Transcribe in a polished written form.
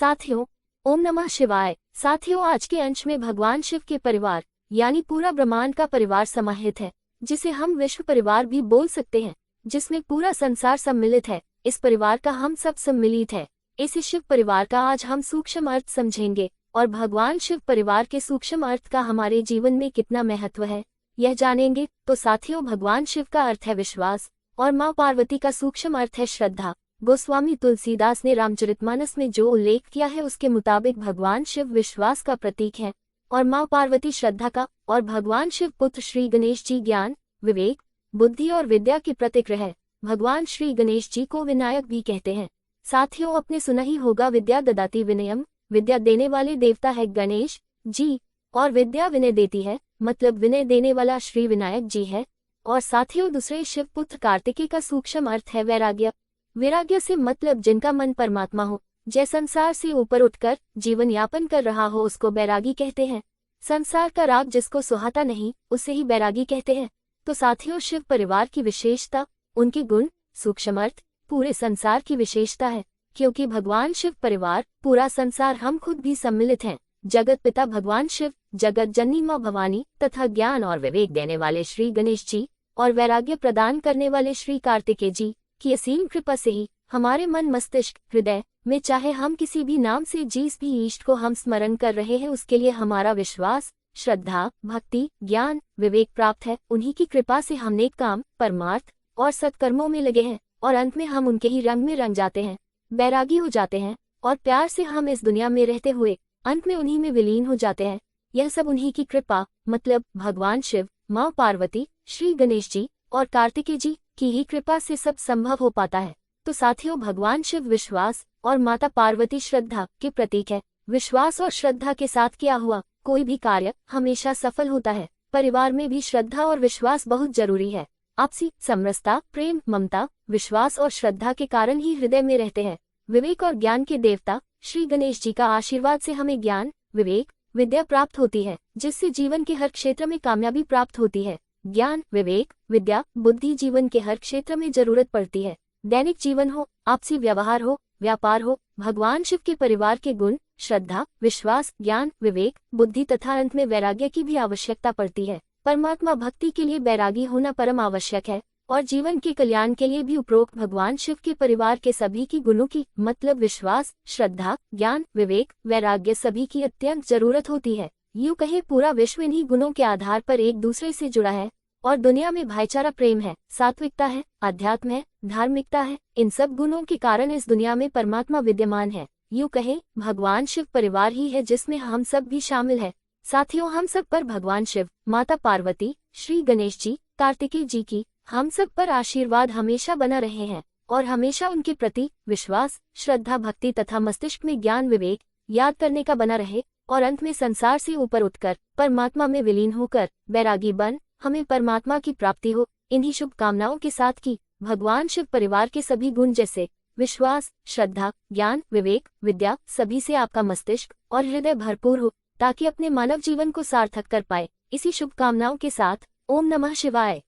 साथियों, ओम नमः शिवाय। साथियों, आज के अंश में भगवान शिव के परिवार यानी पूरा ब्रह्मांड का परिवार समाहित है, जिसे हम विश्व परिवार भी बोल सकते हैं, जिसमें पूरा संसार सम्मिलित है। इस परिवार का हम सब सम्मिलित है। इसी शिव परिवार का आज हम सूक्ष्म अर्थ समझेंगे और भगवान शिव परिवार के सूक्ष्म अर्थ का हमारे जीवन में कितना महत्व है, यह जानेंगे। तो साथियों, भगवान शिव का अर्थ है विश्वास और माँ पार्वती का सूक्ष्म अर्थ है श्रद्धा। गोस्वामी तुलसीदास ने रामचरितमानस में जो उल्लेख किया है उसके मुताबिक भगवान शिव विश्वास का प्रतीक है और माँ पार्वती श्रद्धा का, और भगवान शिव पुत्र श्री गणेश जी ज्ञान, विवेक, बुद्धि और विद्या के प्रतीक है। भगवान श्री गणेश जी को विनायक भी कहते हैं। साथियों, आपने सुना ही होगा विद्या ददाति विनयम, विद्या देने वाले देवता है गणेश जी और विद्या विनय देती है, मतलब विनय देने वाला श्री विनायक जी है। और साथियों, दूसरे शिव पुत्र कार्तिकेय का सूक्ष्म अर्थ है वैराग्य। वैराग्य से मतलब जिनका मन परमात्मा हो, जय संसार से ऊपर उठकर जीवन यापन कर रहा हो, उसको बैरागी कहते हैं। संसार का राग जिसको सुहाता नहीं, उसे ही बैरागी कहते हैं। तो साथियों, शिव परिवार की विशेषता, उनके गुण, सूक्ष्म अर्थ पूरे संसार की विशेषता है, क्योंकि भगवान शिव परिवार, पूरा संसार, हम खुद भी सम्मिलित हैं। जगत पिता भगवान शिव, जगत जननी माँ भवानी तथा ज्ञान और विवेक देने वाले श्री गणेश जी और वैराग्य प्रदान करने वाले श्री कार्तिकेय जी की असीम कृपा से ही हमारे मन, मस्तिष्क, हृदय में चाहे हम किसी भी नाम से जिस भी इष्ट को हम स्मरण कर रहे हैं, उसके लिए हमारा विश्वास, श्रद्धा, भक्ति, ज्ञान, विवेक प्राप्त है। उन्हीं की कृपा से हम नेक काम, परमार्थ और सत्कर्मों में लगे हैं और अंत में हम उनके ही रंग में रंग जाते हैं, बैरागी हो जाते हैं और प्यार से हम इस दुनिया में रहते हुए अंत में उन्हीं में विलीन हो जाते हैं। यह सब उन्हीं की कृपा, मतलब भगवान शिव, माँ पार्वती, श्री गणेश जी और कार्तिकेय जी की ही कृपा से सब संभव हो पाता है। तो साथियों, भगवान शिव विश्वास और माता पार्वती श्रद्धा के प्रतीक है। विश्वास और श्रद्धा के साथ किया हुआ कोई भी कार्य हमेशा सफल होता है। परिवार में भी श्रद्धा और विश्वास बहुत जरूरी है। आपसी समरसता, प्रेम, ममता, विश्वास और श्रद्धा के कारण ही हृदय में रहते हैं। विवेक और ज्ञान के देवता श्री गणेश जी का आशीर्वाद से हमें ज्ञान, विवेक, विद्या प्राप्त होती है, जिससे जीवन के हर क्षेत्र में कामयाबी प्राप्त होती है। ज्ञान, विवेक, विद्या, बुद्धि जीवन के हर क्षेत्र में जरूरत पड़ती है। दैनिक जीवन हो, आपसी व्यवहार हो, व्यापार हो, भगवान शिव के परिवार के गुण, श्रद्धा, विश्वास, ज्ञान, विवेक, बुद्धि तथा अंत में वैराग्य की भी आवश्यकता पड़ती है। परमात्मा भक्ति के लिए बैरागी होना परम आवश्यक है और जीवन के कल्याण के लिए भी उपरोक्त भगवान शिव के परिवार के सभी की गुणों की, मतलब विश्वास, श्रद्धा, ज्ञान, विवेक, वैराग्य सभी की अत्यंत जरूरत होती है। यूं कहे, पूरा विश्व इन्हीं गुणों के आधार पर एक दूसरे से जुड़ा है और दुनिया में भाईचारा, प्रेम है, सात्विकता है, अध्यात्म है, धार्मिकता है। इन सब गुणों के कारण इस दुनिया में परमात्मा विद्यमान है। यूं कहे, भगवान शिव परिवार ही है जिसमें हम सब भी शामिल है। साथियों, हम सब पर भगवान शिव, माता पार्वती, श्री गणेश जी, कार्तिकेय जी की हम सब पर आशीर्वाद हमेशा बना रहे हैं और हमेशा उनके प्रति विश्वास, श्रद्धा, भक्ति तथा मस्तिष्क में ज्ञान, विवेक याद करने का बना रहे और अंत में संसार से ऊपर उठकर परमात्मा में विलीन होकर बैरागी बन हमें परमात्मा की प्राप्ति हो। इन्हीं शुभकामनाओं के साथ कि भगवान शिव परिवार के सभी गुण जैसे विश्वास, श्रद्धा, ज्ञान, विवेक, विद्या सभी से आपका मस्तिष्क और हृदय भरपूर हो, ताकि अपने मानव जीवन को सार्थक कर पाए। इसी शुभकामनाओं के साथ ओम नमः शिवाय।